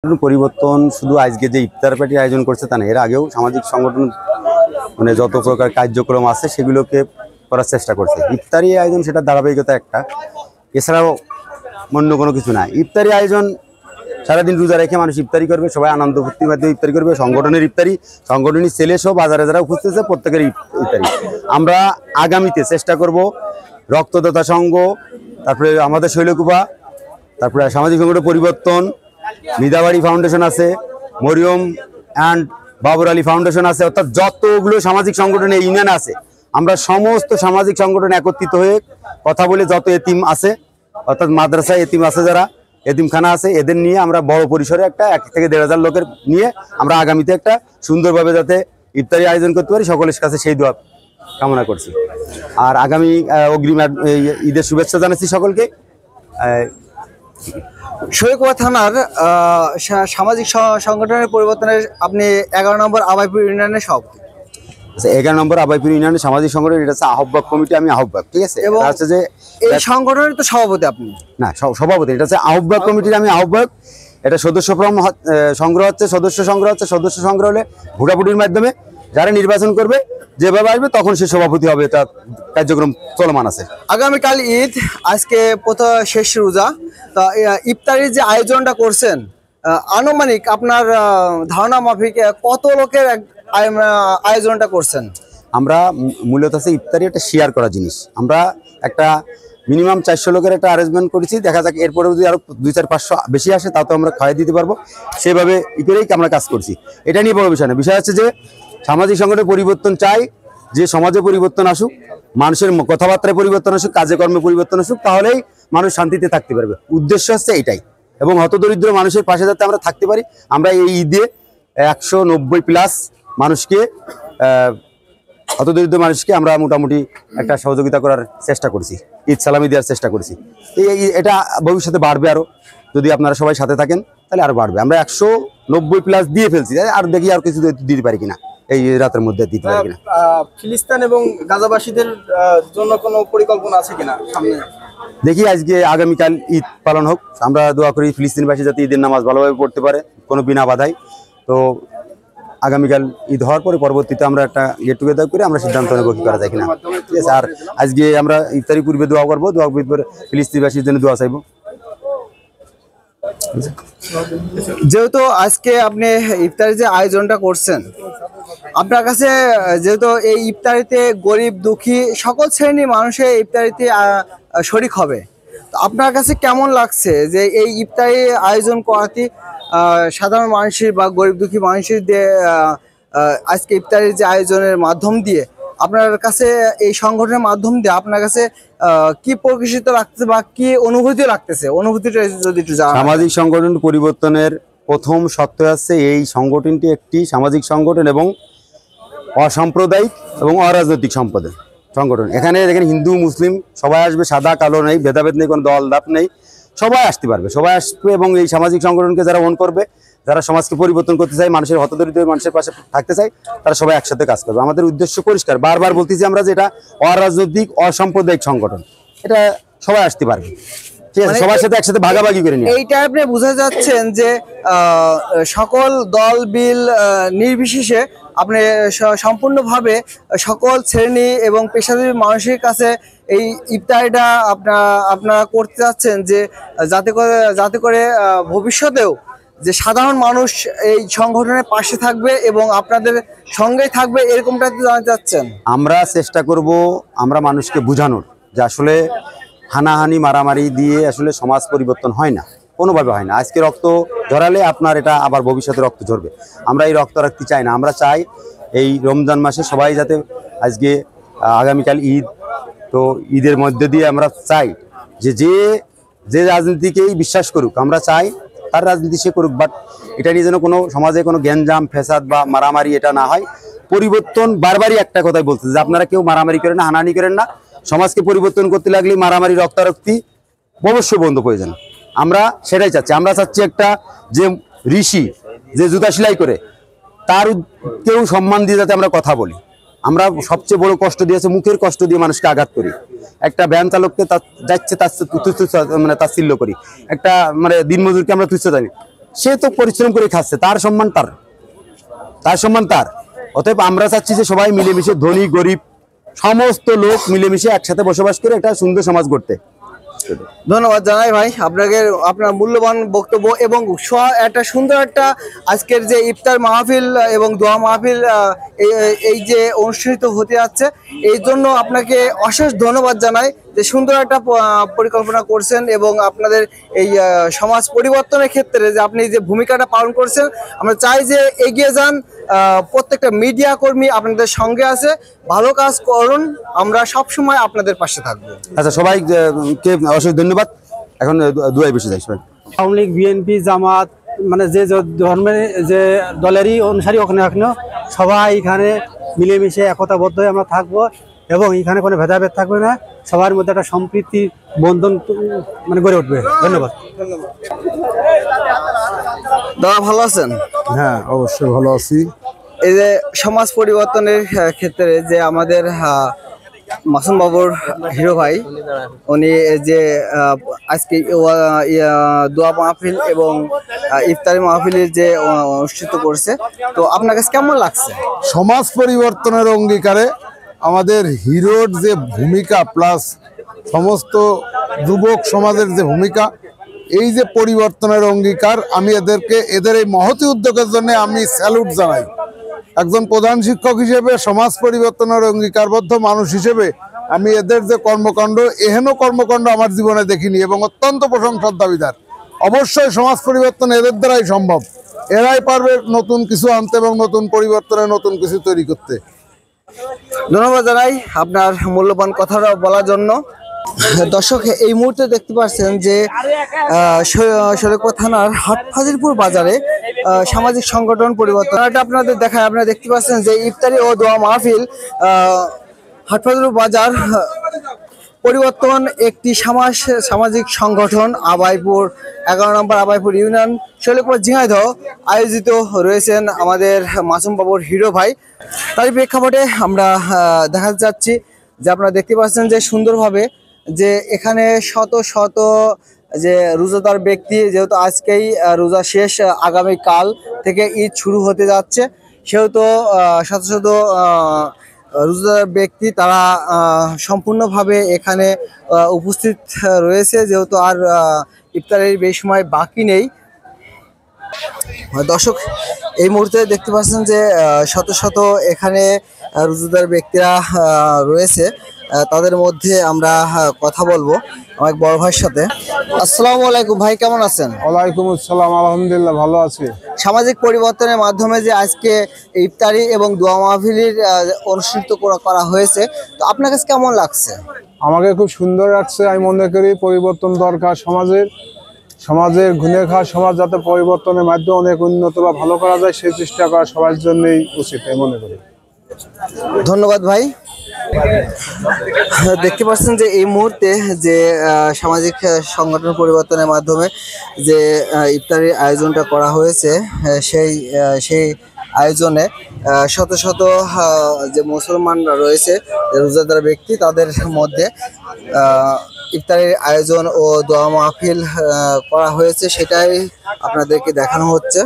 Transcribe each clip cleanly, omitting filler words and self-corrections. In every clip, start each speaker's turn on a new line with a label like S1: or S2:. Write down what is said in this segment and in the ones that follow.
S1: পরিবর্তন শুধু আজকে যে ইফতার পার্টি আয়োজন করছে তা না, এর আগেও সামাজিক সংগঠন মানে যত প্রকার কার্যক্রম আছে সেগুলোকে করার চেষ্টা করছে। ইফতারি আয়োজন সেটা ধারাবাহিকতা একটা, এছাড়াও অন্য কোনো কিছু না। ইফতারি আয়োজন সারাদিন রোজা রেখে মানুষ ইফতারি করবে, সবাই আনন্দ ফুর্তির মাধ্যমে ইফতারি করবে। সংগঠনের ইফতারি, সংগঠনের ছেলে সব বাজারে যারা উপস্থিত আছে প্রত্যেকের ইফতারি। আমরা আগামীতে চেষ্টা করব রক্তদাতা সংঘ, তারপরে আমাদের শৈলকুপা, তারপরে সামাজিক সংগঠন পরিবর্তন, মিদাবাড়ি ফাউন্ডেশন আছে, মরিয়ম অ্যান্ড বাবর আলী ফাউন্ডেশন আছে, অর্থাৎ যতগুলো সামাজিক সংগঠনে ইউনিয়ন আছে আমরা সমস্ত সামাজিক সংগঠন একত্রিত হয়ে কথা বলে যত এতিম আছে, অর্থাৎ মাদ্রাসায় এতিম আছে, যারা এতিমখানা আছে, এদের নিয়ে আমরা বড় পরিসরে একটা 1 থেকে 1,500 লোকের নিয়ে আমরা আগামীতে একটা সুন্দরভাবে যাতে ইফতারি আয়োজন করতে পারি, সকলের কাছে সেই দোয়া কামনা করছি। আর আগামী অগ্রিম ঈদের শুভেচ্ছা জানাচ্ছি সকলকে।
S2: শৈলকুপা থানার সামাজিক সংগঠনের পরিবর্তনের আপনি 11 নম্বর আবাইপুর ইউনিয়নের সভাপতি।
S1: আচ্ছা, 11 নম্বর আবাইপুর ইউনিয়নের সামাজিক সংগঠন, এটা হচ্ছে আহ্বায়ক কমিটি, আমি আহ্বায়ক, ঠিক আছে।
S2: এবং
S1: হচ্ছে যে
S2: এই সংগঠনের তো সভাপতি আপনি
S1: না, সভাপতি, এটা হচ্ছে আহ্বায়ক কমিটির আমি আহ্বায়ক। এটা সদস্য সংগ্রহ হচ্ছে, সদস্য সংগ্রহ হলে ভোটাভুটির মাধ্যমে যারা নির্বাচন করবে যেভাবে আসবে তখন সে সভাপতি হবে। এটা কার্যক্রম চলমান আছে।
S2: আগামীকাল ঈদ, আজকে প্রথম শেষ রোজা, তা ইফতারির যে আয়োজনটা করছেন আনুমানিক আপনার ধারণা মাফিক কত লোকের আয়োজনটা করছেন?
S1: আমরা মূলত আছে ইফতারি একটা শেয়ার করা জিনিস। আমরা একটা মিনিমাম 400 লোকের একটা অ্যারেঞ্জমেন্ট করেছি। দেখা যাক এরপরে যদি আরো 200-500 বেশি আসে তাও তো আমরা খাওয়াই দিতে পারবো। সেভাবে ই করেই আমরা কাজ করছি। এটা নিয়ে বড় বিষয় না। বিষয় হচ্ছে যে সামাজিক সংগঠনের পরিবর্তন চাই, যে সমাজে পরিবর্তন আসুক, মানুষের কথাবার্তায় পরিবর্তন আসুক, কাজে কর্মে পরিবর্তন আসুক, তাহলেই মানুষ শান্তিতে থাকতে পারবে। উদ্দেশ্য হচ্ছে এইটাই, এবং হতদরিদ্র মানুষের পাশে যাতে আমরা থাকতে পারি। আমরা এই ঈদে 190+ মানুষকে, হতদরিদ্র মানুষকে আমরা মোটামুটি একটা সহযোগিতা করার চেষ্টা করছি, ঈদ সালামি দেওয়ার চেষ্টা করছি। এটা ভবিষ্যতে বাড়বে আরো, যদি আপনারা সবাই সাথে থাকেন তাহলে আরো বাড়বে। আমরা 190+ দিয়ে ফেলছি, আর দেখি আর কিছু দিতে পারি কিনা, এই রাতের মধ্যে দিতে পারি কিনা।
S2: ফিলিস্তিন এবং গাজাবাসীদের জন্য কোনো পরিকল্পনা আছে কিনা সামনে?
S1: দেখি আজকে আগামীকাল ঈদ পালন হোক, আমরা দোয়া করি ফিলিস্তিনবাসী যাতে ঈদের নামাজ ভালোভাবে পড়তে পারে, কোনো বিনা বাধায়। তো আগামীকাল ঈদ হওয়ার পরে পরবর্তীতে আমরা একটা গেট টুগেদার করে আমরা সিদ্ধান্ত নেব কি করা যায় কিনা, ঠিক আছে। আর আজকে আমরা ইফতারি পূর্বে দোয়া করবো, দোয়া পরে ফিলিস্তিনবাসীর জন্য দোয়া চাইবো।
S2: যেহেতু আজকে আপনি ইফতারি যে আয়োজনটা করছেন, আপনার কাছে যেহেতু এই ইফতারিতে গরিব দুঃখী সকল শ্রেণীর মানুষের ইফতারিতে শরিক হবে, তো আপনার কাছে কেমন লাগছে যে এই ইফতারি আয়োজন করাতে সাধারণ মানুষের বা গরিব দুঃখী মানুষের দিয়ে আজকে ইফতারির যে আয়োজনের মাধ্যম দিয়ে আপনার কাছে, এই সংগঠনের মাধ্যম দিয়ে আপনার কাছে কি প্রকাশিত লাগতেছে বা কি অনুভূতি লাগতেছে, অনুভূতিটা যদি একটু জানান।
S1: সামাজিক সংগঠন পরিবর্তনের প্রথম শর্ত আছে এই সংগঠনটি একটি সামাজিক সংগঠন এবং অসাম্প্রদায়িক এবং অরাজনৈতিক সংগঠন। এখানে দেখেন হিন্দু মুসলিম সবাই আসবে, সাদা কালো নেই, ভেদাভেদ নেই, কোনো দল দাপ নেই, সবাই আসতে পারবে, সবাই আসবে। এবং এই সামাজিক সংগঠনকে যারা অন করবে, যারা সমাজকে পরিবর্তন করতে চায়, মানুষের হতদরিদ্র মানুষের পাশে থাকতে চায়, তারা সবাই একসাথে কাজ করবে। আমাদের উদ্দেশ্য পরিষ্কার, বারবার বলতেছি আমরা যে এটা অরাজনৈতিক অসাম্প্রদায়িক সংগঠন, এটা সবাই আসতে পারবে, ঠিক আছে, সবার সাথে একসাথে ভাগাভাগি করে নিয়ে।
S2: এইটা আপনি বুঝে যাচ্ছেন যে সকল দল বিল নির্বিশেষে আপনি সম্পূর্ণভাবে সকল শ্রেণী এবং পেশাজীবী মানুষের কাছে এই ইফতারিটা আপনারা করতে যাচ্ছেন, যে যাতে করে ভবিষ্যতেও যে সাধারণ মানুষ এই সংগঠনের পাশে থাকবে এবং আপনাদের সঙ্গেই থাকবে, এরকমটা জানতে চাচ্ছেন।
S1: আমরা চেষ্টা করব আমরা মানুষকে বোঝানোর যে আসলে হানাহানি মারামারি দিয়ে আসলে সমাজ পরিবর্তন হয় না, কোনোভাবে হয় না। আজকে রক্ত ঝরালে আপনার এটা আবার ভবিষ্যতে রক্ত ঝরবে। আমরা এই রক্ত রাখতে চাই না। আমরা চাই এই রমজান মাসে সবাই যাতে, আজকে আগামীকাল ঈদ, তো ঈদের মধ্যে দিয়ে আমরা চাই যে রাজনীতিকেই বিশ্বাস করুক, আমরা চাই তার রাজনীতি সে করুক, বাট এটা নিয়ে যেন কোনো সমাজে কোনো গ্যাঞ্জাম ফ্যাসাদ বা মারামারি এটা না হয়। পরিবর্তন বারবারই একটা কথাই বলছে যে আপনারা কেউ মারামারি করেন না, হানাহানি করেন না। সমাজকে পরিবর্তন করতে লাগলে মারামারি রক্তারক্তি অবশ্যই বন্ধ প্রয়োজন। আমরা সেটাই চাচ্ছি। আমরা চাচ্ছি একটা যে ঋষি যে জুতা সেলাই করে তার কেউ সম্মান দিয়ে যাতে আমরা কথা বলি। আমরা সবচেয়ে বড় কষ্ট দিয়েছে মুখের কষ্ট দিয়ে মানুষকে আঘাত করি। একটা ভ্যান চালককে যাচ্ছে তার মানে তাচ্ছিল্য করি, একটা মানে দিনমজুরকে আমরা তুচ্ছ জানি। সে তো পরিশ্রম করে খাচ্ছে, তার সম্মান তার। অতএব আমরা চাচ্ছি যে সবাই মিলেমিশে, ধনী গরিব সমস্ত লোক মিলেমিশে একসাথে বসবাস করে একটা সুন্দর সমাজ গড়তে।
S2: ধন্যবাদ জানাই ভাই আপনাকে, আপনার মূল্যবান বক্তব্য এবং একটা সুন্দর একটা আজকের যে ইফতার মাহফিল এবং দোয়া মাহফিল এই যে অনুষ্ঠিত হতে যাচ্ছে, এই জন্য আপনাকে অশেষ ধন্যবাদ জানাই যে সুন্দর একটা পরিকল্পনা করছেন এবং আপনাদের এই সমাজ পরিবর্তনের ক্ষেত্রে যে আপনি যে ভূমিকাটা পালন করছেন, আমরা চাই যে এগিয়ে যান। প্রত্যেকটা মিডিয়া কর্মী আপনাদের সঙ্গে আছে, ভালো কাজ করুন, আমরা সবসময় আপনাদের পাশে থাকবো।
S1: আচ্ছা, সবাইকে অশেষ ধন্যবাদ। এখন দুয়ায় বসে যাই সবাই।
S3: আওয়ামী লীগ, বিএনপি, জামাত, মানে যে ধর্মের যে দলেরই অনুসারী ওখানে সবাই এখানে মিলেমিশে একতাবদ্ধ হয়ে আমরা থাকবো এবং এখানে কোনো ভেদাভেদ থাকবে না, সবার মধ্যে একটা সম্প্রীতি বন্ধন মানে গড়ে উঠবে। ধন্যবাদ।
S2: দাদা ভালো আছেন?
S4: হ্যাঁ, অবশ্যই ভালো আছি।
S2: এই যে সমাজ পরিবর্তনের ক্ষেত্রে যে আমাদের মাসুম বাবুর হিরো ভাই, উনি যে আজকে দোয়া মাহফিল এবং ইফতারি মাহফিলের যে অনুষ্ঠিত করছে, তো আপনার কাছে কেমন লাগছে?
S4: সমাজ পরিবর্তনের অঙ্গীকারে আমাদের হিরোর যে ভূমিকা প্লাস সমস্ত যুবক সমাজের যে ভূমিকা, এই যে পরিবর্তনের অঙ্গীকার, আমি এদের এই মহতি উদ্যোগের জন্য আমি স্যালুট জানাই। একজন প্রধান শিক্ষক হিসেবে, সমাজ পরিবর্তনের অঙ্গীকারবদ্ধ মানুষ হিসেবে আমি এদের যে কর্মকাণ্ড, এহেন কর্মকাণ্ড আমার জীবনে দেখিনি এবং অত্যন্ত প্রশংসার দাবিদার। অবশ্যই সমাজ পরিবর্তন এদের দ্বারাই সম্ভব, এরাই পারবে নতুন কিছু আনতে এবং নতুন পরিবর্তনে নতুন কিছু তৈরি করতে।
S2: ধন্যবাদ জানাই আপনার মূল্যবান কথাটা বলার জন্য। দর্শক, এই মুহূর্তে দেখতে পাচ্ছেন যে শরীয়তপুর থানার হাটহাজারীপুর বাজারে সামাজিক সংগঠন পরিবর্তন, এটা আপনাদের দেখায়। আপনারা দেখতে পাচ্ছেন যে ইফতারি ও দোয়া মাহফিল হাটহাজারীপুর বাজার পরিবর্তন একটি সামাজিক সংগঠন আবাইপুর 11 নম্বর আবাইপুর ইউনিয়ন শৈলকুপা ঝিনাইদহ আয়োজিত রয়েছেন আমাদের মাসুম বাবুর হিরো ভাই। তারই প্রেক্ষাপটে আমরা দেখাতে যাচ্ছি যে আপনারা দেখতে পাচ্ছেন যে সুন্দরভাবে যে এখানে শত শত যে রোজাদার ব্যক্তি, যেহেতু আজকেই রোজা শেষ, আগামী কাল থেকে ঈদ শুরু হতে যাচ্ছে, সেহেতু শত শত রোজাদার ব্যক্তি তারা সম্পূর্ণভাবে এখানে উপস্থিত রয়েছে, যেহেতু আর ইফতারের বেশি সময় বাকি নেই। দর্শক, এই মুহূর্তে দেখতে পাচ্ছেন যে শত শত এখানে রোজাদার ব্যক্তিরা রয়েছে, তাদের মধ্যে আমরা কথা বলবো আমার বড় ভাইয়ের সাথে। আসসালামু আলাইকুম ভাই, কেমন আছেন?
S4: ওয়ালাইকুম আসসালাম, আলহামদুলিল্লাহ ভালো আছি।
S2: সামাজিক পরিবর্তনের মাধ্যমে যে আজকে ইফতারি এবং দোয়া মাহফিলের অনুষ্ঠিত করা হয়েছে, তো আপনার কাছে কেমন লাগছে?
S4: আমাকে খুব সুন্দর লাগছে। আমি মনে করি পরিবর্তন দরকার সমাজের ঘুরে খাওয়া সমাজ যাতে পরিবর্তনের মাধ্যমে অনেক উন্নত বা ভালো করা যায়, সেই চেষ্টা করা সবার জন্যই উচিত আমি মনে করি।
S2: ধন্যবাদ ভাই। দেখতে পাচ্ছেন যে এই মুহূর্তে যে সামাজিক সংগঠন পরিবর্তনের মাধ্যমে যে ইফতারির আয়োজনটা করা হয়েছে, সেই আয়োজনে শত শত যে মুসলমানরা রয়েছে, রোজাদার ব্যক্তি, তাদের মধ্যে ইফতারের আয়োজন ও দোয়া মাহফিল করা হয়েছে, সেটাই আপনাদেরকে দেখানো হচ্ছে।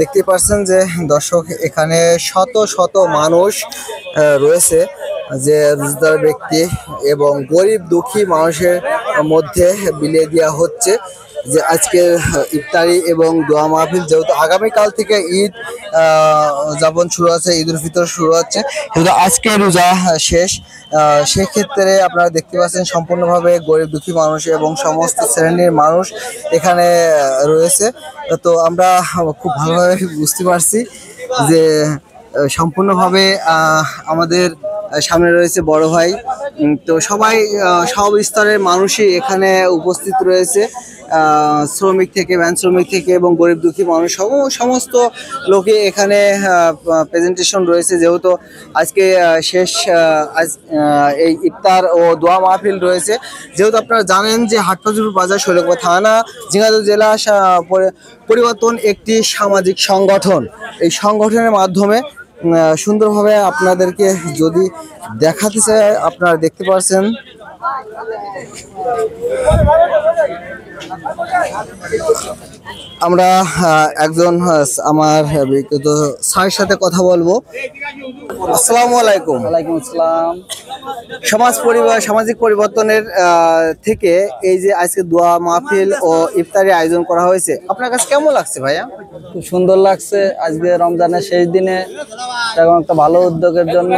S2: দেখতে পাচ্ছেন যে দর্শক, এখানে শত শত মানুষ রয়েছে, যে রোজদার ব্যক্তি এবং গরিব দুঃখী মানুষের মধ্যে বিলিয়ে দেওয়া হচ্ছে যে আজকের ইফতারি এবং দোয়া মাহফিল, যেহেতু আগামীকাল থেকে ঈদ যাপন শুরু আছে, ঈদ উল ফিতর শুরু হচ্ছে, কিন্তু আজকে রোজা শেষ, সেক্ষেত্রে আপনারা দেখতে পাচ্ছেন সম্পূর্ণভাবে গরিব দুঃখী মানুষ এবং সমস্ত শ্রেণীর মানুষ এখানে রয়েছে। তো আমরা খুব ভালোভাবে বুঝতে পারছি যে সম্পূর্ণভাবে আমাদের সামনে রয়েছে বড় ভাই, তো সবাই সব স্তরের মানুষই এখানে উপস্থিত রয়েছে, শ্রমিক থেকে, ভ্যান শ্রমিক থেকে এবং গরিব দুঃখী মানুষ সমস্ত লোকে এখানে প্রেজেন্টেশন রয়েছে, যেহেতু আজকে শেষ এই ইফতার ও দোয়া মাহফিল রয়েছে। যেহেতু আপনারা জানেন যে হাটহাজারীপুর বাজার শৈলকুপা থানা ঝিনাইদহ জেলা পরিবর্তন একটি সামাজিক সংগঠন। এই সংগঠনের মাধ্যমে সুন্দরভাবে আপনাদেরকে যদি দেখাতে চাই, আপনারা দেখতে পাচ্ছেন আমরা একজন আমার বিখ্যাত স্যারের সাথে কথা বলবো। আসসালামু আলাইকুম।
S5: ওয়ালাইকুম আসসালাম।
S2: সামাজিক পরিবর্তনের থেকে এই যে আজকে দোয়া মাহফিল ও ইফতারি আয়োজন করা হয়েছে, আপনার কাছে কেমন লাগছে ভাইয়া?
S5: খুব সুন্দর লাগছে। আজকে রমজানের শেষ দিনে এরকম একটা ভালো উদ্যোগের জন্য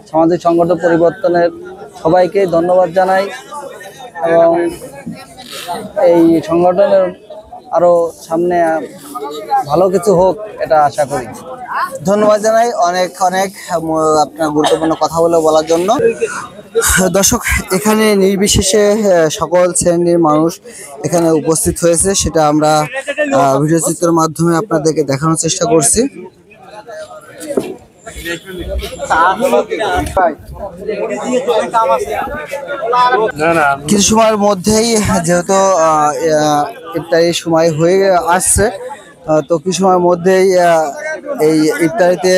S5: সামাজিক সংগঠন পরিবর্তনের সবাইকে ধন্যবাদ জানাই এবং এই সংগঠনের আরো সামনে ভালো কিছু হোক এটা আশা করি।
S2: ধন্যবাদ জানাই অনেক অনেক আপনার গুরুত্বপূর্ণ কথা বলার জন্য। দর্শক, এখানে নির্বিশেষে সকল শ্রেণীর মানুষ এখানে উপস্থিত হয়েছে, সেটা আমরা ভিডিও চিত্রের মাধ্যমে আপনাদেরকে দেখানোর চেষ্টা করছি। কিছু সময়ের মধ্যেই যেহেতু ইফতারির সময় হয়ে আসছে, তো কিছু সময়ের মধ্যেই এই ইফতারিতে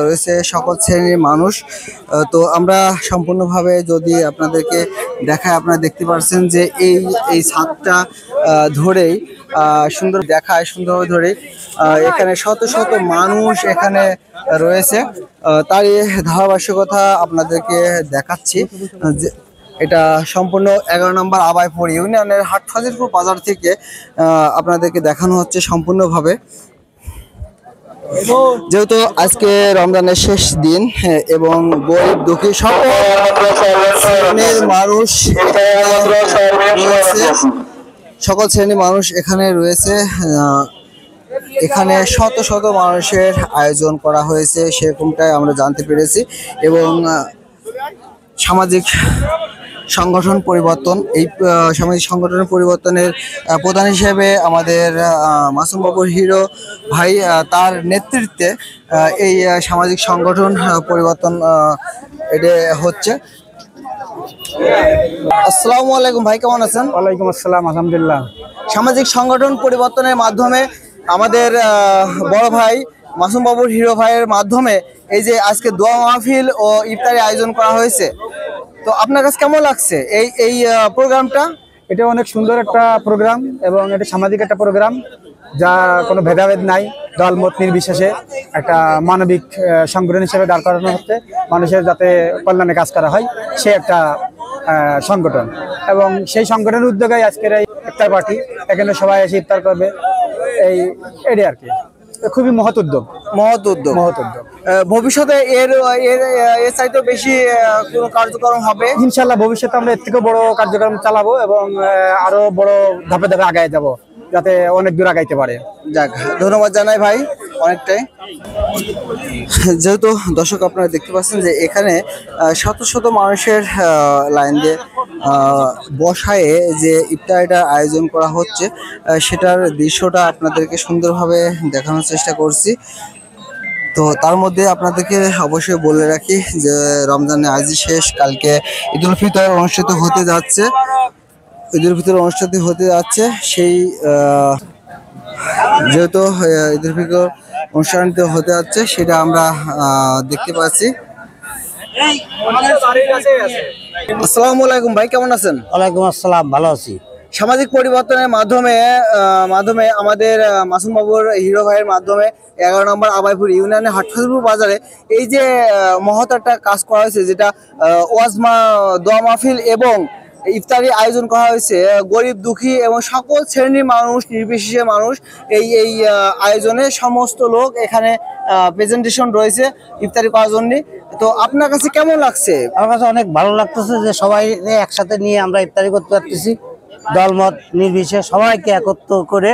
S2: রয়েছে সকল শ্রেণীর মানুষ। তো আমরা সম্পূর্ণভাবে যদি আপনাদেরকে দেখায়, আপনারা দেখতে পাচ্ছেন যে এই ছাদটা ধরেই সুন্দরভাবে ধরে এখানে শত শত মানুষ এখানে রয়েছে। তারই ধারাবাহিকতা আপনাদেরকে দেখাচ্ছি যে এটা সম্পূর্ণ 11 নম্বর আবাইপুর ইউনিয়নের হাটহাজারীপুর বাজার থেকে আপনাদেরকে দেখানো হচ্ছে সম্পূর্ণভাবে। যেহেতু আজকে রমজানের শেষ দিন এবং গরিব দুঃখী সকল শ্রেণীর মানুষ এখানে রয়েছে। এখানে শত শত মানুষের আয়োজন করা হয়েছে সেরকমটাই আমরা জানতে পেরেছি। এবং সামাজিক সংগঠন পরিবর্তন, এই সামাজিক সংগঠনের পরিবর্তনের প্রধান হিসেবে আমাদের মাসুম বাবুর হিরো ভাই, তার নেতৃত্বে এই সামাজিক সংগঠন পরিবর্তন এটা হচ্ছে। আসসালামু আলাইকুম ভাই, কেমন আছেন?
S3: ওয়ালাইকুম আসসালাম, আলহামদুলিল্লাহ।
S2: সামাজিক সংগঠন পরিবর্তনের মাধ্যমে আমাদের বড় ভাই মাসুম বাবুর হিরো ভাইয়ের মাধ্যমে এই যে আজকে দোয়া মাহফিল ও ইফতারি আয়োজন করা হয়েছে, তো আপনার কাছে কেমন লাগছে এই প্রোগ্রামটা?
S3: এটা অনেক সুন্দর একটা প্রোগ্রাম এবং এটা সামাজিক একটা প্রোগ্রাম, যা কোনো ভেদাভেদ নাই, দলমত নির্বিশেষে একটা মানবিক সংগঠন হিসেবে দাঁড় করানো হচ্ছে। মানুষের যাতে কল্যাণে কাজ করা হয় সে একটা সংগঠন, এবং সেই সংগঠনের উদ্যোগে আজকের এই ইফতার পার্টি, এখানে সবাই এসে ইফতার করবে, এটাই আর কি। খুবই মহৎ উদ্যোগ।
S2: ভবিষ্যতে এর চাইতে বেশি কোনো কার্যক্রম হবে
S3: ইনশাল্লাহ। ভবিষ্যতে আমরা এর থেকে বড় কার্যক্রম চালাবো এবং আরো বড় ধাপে ধাপে আগায় যাব, যাতে অনেক দূর আগাইতে পারে।
S2: যাক, ধন্যবাদ জানাই ভাই অনেকটাই। যেহেতু দর্শক আপনারা দেখতে পাচ্ছেন যে এখানে শত শত মানুষের লাইন দিয়ে বসায় যে ইফতারিটা আয়োজন করা হচ্ছে, সেটার দৃশ্যটা আপনাদেরকে সুন্দরভাবে দেখানোর চেষ্টা করছি। তো তার মধ্যে আপনাদেরকে অবশ্যই বলে রাখি যে রমজানে আজই শেষ, কালকে ঈদুল ফিতর অনুষ্ঠিত হতে যাচ্ছে। সেই যেহেতু ঈদুল ফিতর অনুষ্ঠানটি হতে যাচ্ছে সেটা আমরা দেখতে পাচ্ছি। আসসালামু আলাইকুম ভাই, কেমন আছেন?
S5: ওয়ালাইকুম আসসালাম, ভালো আছি।
S2: সামাজিক পরিবর্তনের মাধ্যমে আমাদের মাসুম বাবুর হিরো ভাইয়ের মাধ্যমে 11 নম্বর আবাইপুর ইউনিয়নের হাটহাজারীপুর বাজারে এই যে মহৎ একটা কাজ করা হয়েছে, যেটা দোয়া মাহফিল এবং ইফতারি আয়োজন করা হয়েছে। গরিব দুঃখী এবং সকল শ্রেণীর মানুষ নির্বিশেষে মানুষ এই আয়োজনে সমস্ত লোক এখানে প্রেজেন্টেশন রয়েছে ইফতারি করার জন্য। তো আপনার কাছে কেমন লাগছে?
S5: আমার কাছে অনেক ভালো লাগতেছে যে সবাই একসাথে নিয়ে আমরা ইফতারি করতে পারতেছি, দলমত নির্বিশেষে সবাইকে একত্র করে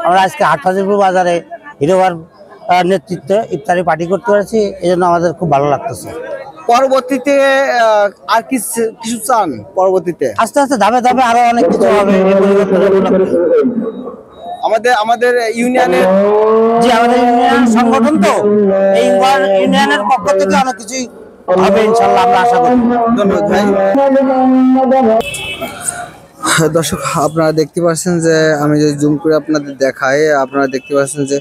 S5: আমরা আজকে হাটহাজারীপুর বাজারে হিরোবার নেতৃত্বে ইফতারি পার্টি করতে পারছি, এই জন্য আমাদের খুব ভালো লাগতেছে।
S2: পরবর্তীতে আর কিছু চান? পরবর্তীতে
S5: আস্তে আস্তে ধাপে ধাপে আরো অনেক কিছু হবে।
S2: আমাদের ইউনিয়নের
S5: আমাদের ইউনিয়ন সংগঠন, তো এই ইউনিয়নের পক্ষ থেকে অনেক কিছুই হবে ইনশাল্লাহ, আমরা আশা করি।
S2: ধন্যবাদ ভাই। দর্শক আপনারা দেখতে পাচ্ছেন যে আমি যদি জুম করে আপনাদের দেখাই, আপনারা দেখতে পাচ্ছেন যে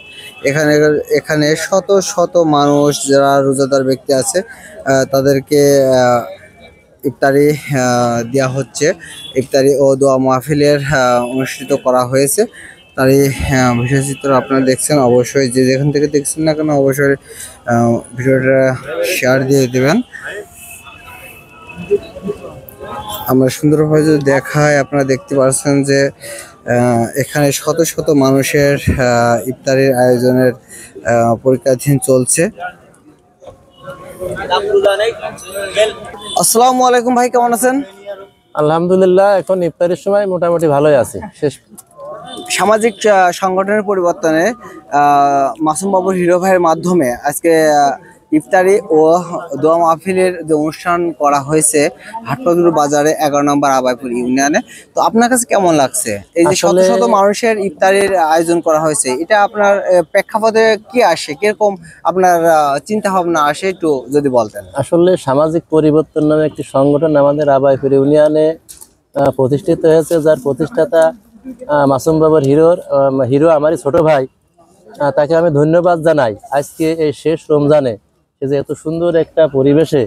S2: এখানে শত শত মানুষ যারা রোজাদার ব্যক্তি আছে তাদেরকে ইফতারি দেওয়া হচ্ছে। ইফতারি ও দোয়া মাহফিলের অনুষ্ঠিত করা হয়েছে। তার এই ভিডিও চিত্র আপনারা দেখছেন, অবশ্যই যে যেখান থেকে দেখছেন না কেন অবশ্যই ভিডিওটা শেয়ার দিয়ে দেবেন। আমরা সুন্দরভাবে যদি দেখাই, আপনারা দেখতে পাচ্ছেন যে এখানে শত শত মানুষের ইফতারির আয়োজনের পরীক্ষাধীন চলছে। আসসালামু আলাইকুম ভাই, কেমন আছেন?
S6: আলহামদুলিল্লাহ, এখন ইফতারের সময় মোটামুটি ভালোই আছে। শেষ
S2: সামাজিক সংগঠনের পরিবর্তনে মাসুম বাবুর হিরো ভাইয়ের মাধ্যমে আজকে ইফতারি ও দোয়া মাহফিলের যে অনুষ্ঠান করা হয়েছে হাটপাগুড় বাজারে 11 নম্বর আবাইপুর ইউনিয়নে, তো আপনার কাছে কেমন লাগছে? এই যে শত শত মানুষের ইফতারির আয়োজন করা হয়েছে, এটা আপনার প্রেক্ষাপটে কি আসে, কিরকম আপনার চিন্তা ভাবনা আসে একটু যদি বলতেন।
S6: আসলে সামাজিক পরিবর্তন নামে একটি সংগঠন আমাদের আবাইপুর ইউনিয়নে প্রতিষ্ঠিত হয়েছে, যার প্রতিষ্ঠাতা মাসুম বাবার হিরো আমারই ছোট ভাই। তাকে আমি ধন্যবাদ জানাই। আজকে এই শেষ রমজানে সে যে এত সুন্দর একটা পরিবেশে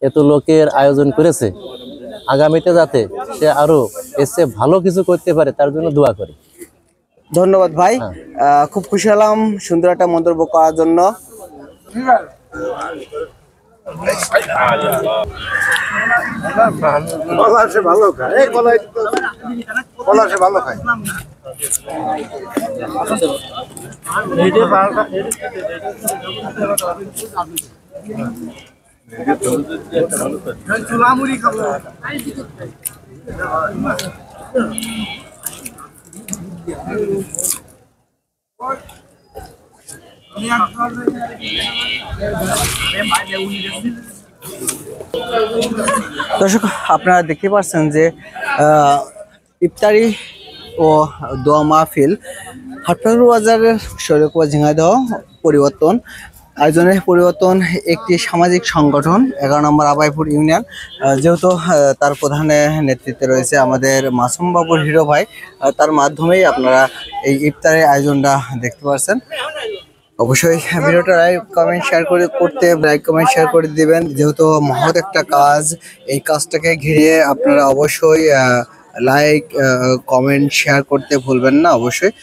S6: এত লোকের আয়োজন করেছে, আগামীতে যাতে সে আরো এসে ভালো কিছু করতে পারে তার জন্য দোয়া করি।
S2: ধন্যবাদ ভাই, খুব খুশি হলাম সুন্দর একটা মন্তব্য করার জন্য। দর্শক, আপনারা দেখতে পাচ্ছেন যে ইফতারি ও দোয়া মাহফিল হাটপাগুড় বাজারের শৈলকুপা ঝিনাইদহ পরিবর্তন আয়োজনের পরিবর্তন একটি সামাজিক সংগঠন 11 নম্বর আবাইপুর ইউনিয়ন, যেহেতু তার প্রধানের নেতৃত্বে রয়েছে আমাদের মাসুম বাবুর হিরো ভাই, তার মাধ্যমেই আপনারা এই ইফতারের আয়োজনটা দেখতে পাচ্ছেন। অবশ্যই ভিডিওটা লাইক কমেন্ট শেয়ার করে দিবেন, যেহেতু মহৎ একটা কাজ। এই কাজটাকে ঘিরে আপনারা অবশ্যই লাইক কমেন্ট শেয়ার করতে ভুলবেন না অবশ্যই।